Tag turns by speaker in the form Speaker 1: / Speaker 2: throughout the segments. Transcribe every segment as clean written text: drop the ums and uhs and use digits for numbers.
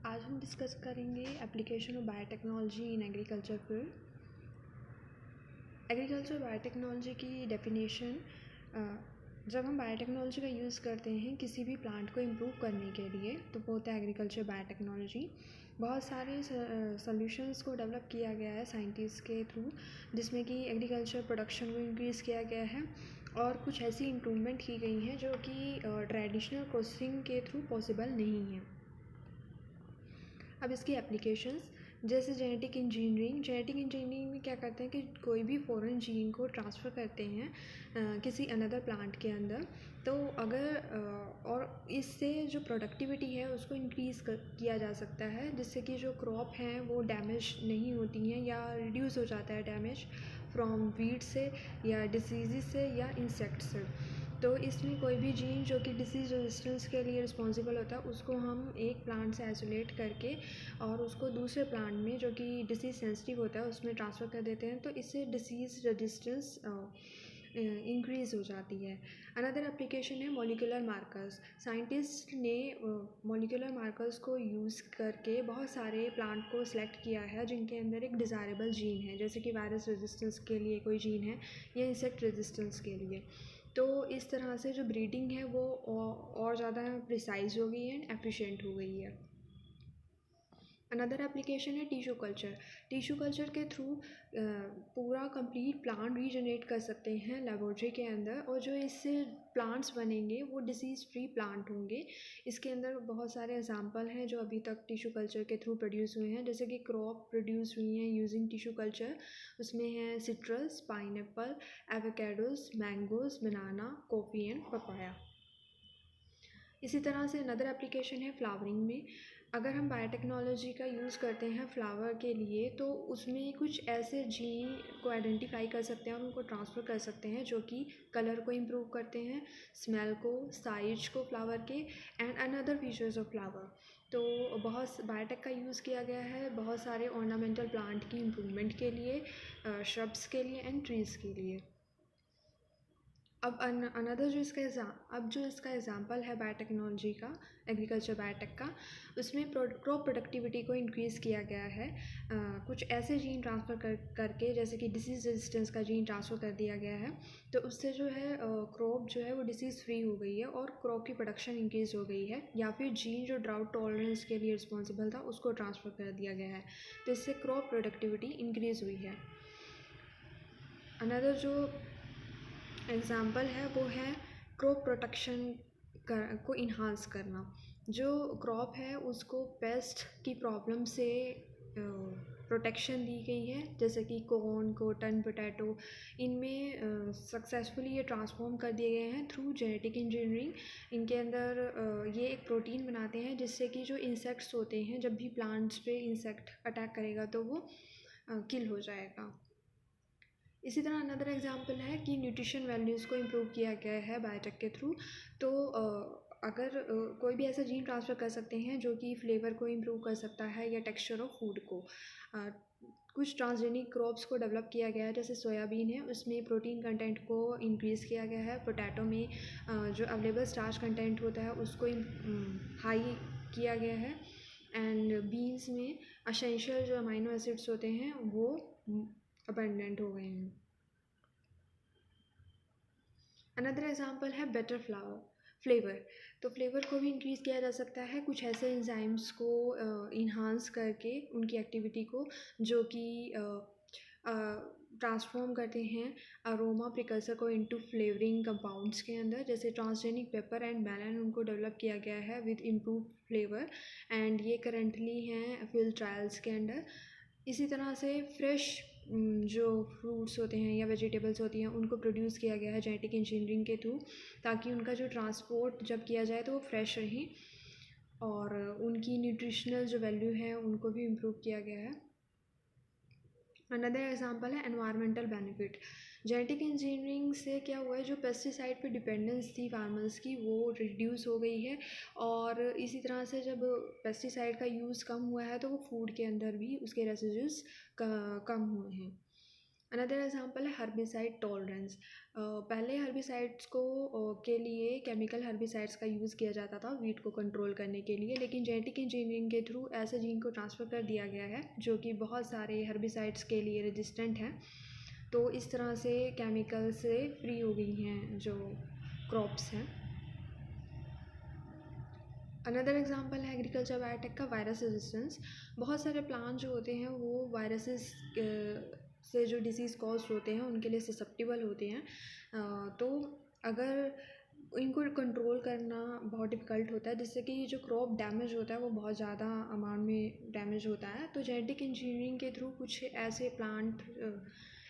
Speaker 1: आज हम डिस्कस करेंगे application of biotechnology in agriculture field. Agriculture biotechnology की डेफिनेशन, जब हम बायोटेक्नोलॉजी का यूज़ करते हैं किसी भी प्लांट को इम्प्रूव करने के लिए तो वो होता है एग्रीकल्चर बायोटेक्नोलॉजी। बहुत सारे सॉल्यूशंस को डेवलप किया गया है साइंटिस्ट के थ्रू, जिसमें कि एग्रीकल्चर प्रोडक्शन को इंक्रीज़ किया गया है और कुछ ऐसी इम्प्रूवमेंट की गई हैं जो कि ट्रेडिशनल प्रोसेसिंग के थ्रू पॉसिबल नहीं है। अब इसकी एप्लीकेशंस जैसे जेनेटिक इंजीनियरिंग में क्या करते हैं कि कोई भी फॉरेन जीन को ट्रांसफ़र करते हैं किसी अनदर प्लांट के अंदर, तो अगर और इससे जो प्रोडक्टिविटी है उसको इंक्रीज़ किया जा सकता है, जिससे कि जो क्रॉप हैं वो डैमेज नहीं होती हैं या रिड्यूस हो जाता है डैमेज फ्रॉम वीड से या डिसीज़ से या इंसेक्ट से। तो इसमें कोई भी जीन जो कि डिसीज़ रेजिस्टेंस के लिए रिस्पॉन्सिबल होता है उसको हम एक प्लांट से आइसोलेट करके और उसको दूसरे प्लांट में जो कि डिसीज़ सेंसिटिव होता है उसमें ट्रांसफ़र कर देते हैं, तो इससे डिसीज़ रेजिस्टेंस इंक्रीज़ हो जाती है। अनदर एप्लीकेशन है मॉलिक्यूलर मार्कर्स। साइंटिस्ट ने मॉलिक्यूलर मार्कर्स को यूज़ करके बहुत सारे प्लांट को सिलेक्ट किया है जिनके अंदर एक डिज़ायरेबल जीन है, जैसे कि वायरस रेजिस्टेंस के लिए कोई जीन है या इंसेक्ट रेजिस्टेंस के लिए। तो इस तरह से जो ब्रीडिंग है वो और ज़्यादा प्रिसाइज हो गई है एंड एफिशिएंट हो गई है। अनदर एप्लीकेशन है टिश्यू कल्चर के थ्रू पूरा कंप्लीट प्लांट रीजनरेट कर सकते हैं लेबोरेटरी के अंदर, और जो इससे प्लांट्स बनेंगे वो डिसीज़ फ्री प्लांट होंगे। इसके अंदर बहुत सारे एग्जांपल हैं जो अभी तक टिश्यू कल्चर के थ्रू प्रोड्यूस हुए हैं, जैसे कि क्रॉप प्रोड्यूस हुई हैं यूजिंग टिश्यू कल्चर। उसमें है citrus, pineapple, avocados, mangoes, banana, coffee and papaya. इसी तरह से अनदर एप्लीकेशन है फ्लावरिंग में। अगर हम बायोटेक्नोलॉजी का यूज़ करते हैं फ्लावर के लिए तो उसमें कुछ ऐसे जीन को आइडेंटिफाई कर सकते हैं और उनको ट्रांसफ़र कर सकते हैं जो कि कलर को इम्प्रूव करते हैं, स्मेल को, साइज को फ्लावर के and another features of flower. तो बहुत बायोटेक का यूज़ किया गया है बहुत सारे ऑर्नामेंटल प्लांट की इम्प्रूवमेंट के लिए, श्रब्स के लिए एंड ट्रीज़ के लिए। अब अनदर जो इसका एग्जांपल है बायोटेक्नोलॉजी का, एग्रीकल्चर बायोटेक का, उसमें क्रॉप प्रोडक्टिविटी को इंक्रीज़ किया गया है कुछ ऐसे जीन ट्रांसफ़र करके, जैसे कि डिसीज़ रेजिस्टेंस का जीन ट्रांसफ़र कर दिया गया है। तो उससे जो है क्रॉप जो है वो डिसीज़ फ्री हो गई है और क्रॉप की प्रोडक्शन इंक्रीज़ हो गई है, या फिर जीन जो ड्राउट टॉलरेंस के लिए रिस्पॉन्सिबल था उसको ट्रांसफ़र कर दिया गया है, तो इससे क्रॉप प्रोडक्टिविटी इंक्रीज़ हुई है। अनदर जो एग्ज़ाम्पल है वो है क्रॉप प्रोटेक्शन को इन्हांस करना। जो क्रॉप है उसको पेस्ट की प्रॉब्लम से प्रोटेक्शन दी गई है, जैसे कि कॉर्न, कॉटन, पोटैटो, इनमें सक्सेसफुली ये ट्रांसफॉर्म कर दिए गए हैं थ्रू जेनेटिक इंजीनियरिंग। इनके अंदर ये एक प्रोटीन बनाते हैं जिससे कि जो इंसेक्ट्स होते हैं, जब भी प्लांट्स पे इंसेक्ट अटैक करेगा तो वो किल हो जाएगा। इसी तरह अनदर एग्जांपल है कि न्यूट्रिशन वैल्यूज़ को इम्प्रूव किया गया है बायोटेक के थ्रू। तो अगर कोई भी ऐसा जीन ट्रांसफ़र कर सकते हैं जो कि फ्लेवर को इम्प्रूव कर सकता है या टेक्सचर ऑफ फूड को। कुछ ट्रांसजेनिक क्रॉप्स को डेवलप किया गया है, जैसे सोयाबीन है उसमें प्रोटीन कंटेंट को इंक्रीज़ किया गया है, पोटैटो में जो अवेलेबल स्टार्च कंटेंट होता है उसको हाई किया गया है, एंड बीन्स में एसेंशियल जो अमाइनो एसिड्स होते हैं वो अबंडेंट हो गए हैं। अनदर एग्जांपल है बेटर फ्लेवर। तो फ्लेवर को भी इंक्रीज़ किया जा सकता है कुछ ऐसे एंजाइम्स को इन्हांस करके उनकी एक्टिविटी को, जो कि ट्रांसफॉर्म करते हैं अरोमा प्रिकर्सर को इनटू फ्लेवरिंग कंपाउंड्स के अंदर, जैसे ट्रांसजेनिक पेपर एंड मेलन, उनको डेवलप किया गया है विद इम्प्रूव फ्लेवर एंड ये करंटली हैं फील्ड ट्रायल्स के अंडर। इसी तरह से फ्रेश जो फ्रूट्स होते हैं या वेजिटेबल्स होती हैं उनको प्रोड्यूस किया गया है जेनेटिक इंजीनियरिंग के थ्रू, ताकि उनका जो ट्रांसपोर्ट जब किया जाए तो वो फ्रेश रहें और उनकी न्यूट्रिशनल जो वैल्यू है उनको भी इम्प्रूव किया गया है। अनदर एग्जांपल है एनवायरमेंटल बेनिफिट। जेनेटिक इंजीनियरिंग से क्या हुआ है, जो पेस्टिसाइड पे डिपेंडेंस थी फार्मर्स की वो रिड्यूस हो गई है, और इसी तरह से जब पेस्टिसाइड का यूज़ कम हुआ है तो वो फूड के अंदर भी उसके रेसिड्यूज कम हुए हैं। अनदर एग्जांपल है हर्बिसाइड टॉलरेंस। पहले हर्बिसाइड्स को के लिए केमिकल हर्बिसाइड्स का यूज़ किया जाता था वीट को कंट्रोल करने के लिए, लेकिन जेनेटिक इंजीनियरिंग के थ्रू ऐसे जीन को ट्रांसफ़र कर दिया गया है जो कि बहुत सारे हर्बिसाइड्स के लिए रेजिस्टेंट हैं। तो इस तरह से केमिकल से फ्री हो गई हैं जो क्रॉप्स हैं। अनदर एग्जांपल है एग्रीकल्चर बायोटेक का वायरस रेजिस्टेंस। बहुत सारे प्लांट जो होते हैं वो वायरसेस से जो डिसीज़ कॉज होते हैं उनके लिए ससेप्टिबल होते हैं। तो अगर इनको कंट्रोल करना बहुत डिफ़िकल्ट होता है, जिससे कि जो क्रॉप डैमेज होता है वो बहुत ज़्यादा अमाउंट में डैमेज होता है। तो जेनेटिक इंजीनियरिंग के थ्रू कुछ ऐसे प्लांट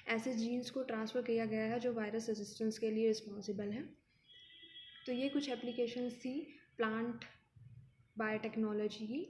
Speaker 1: ऐसे जीन्स को ट्रांसफ़र किया गया है जो वायरस रेजिस्टेंस के लिए रिस्पॉन्सिबल हैं। तो ये कुछ एप्लीकेशंस थी प्लांट बायोटेक्नोलॉजी की।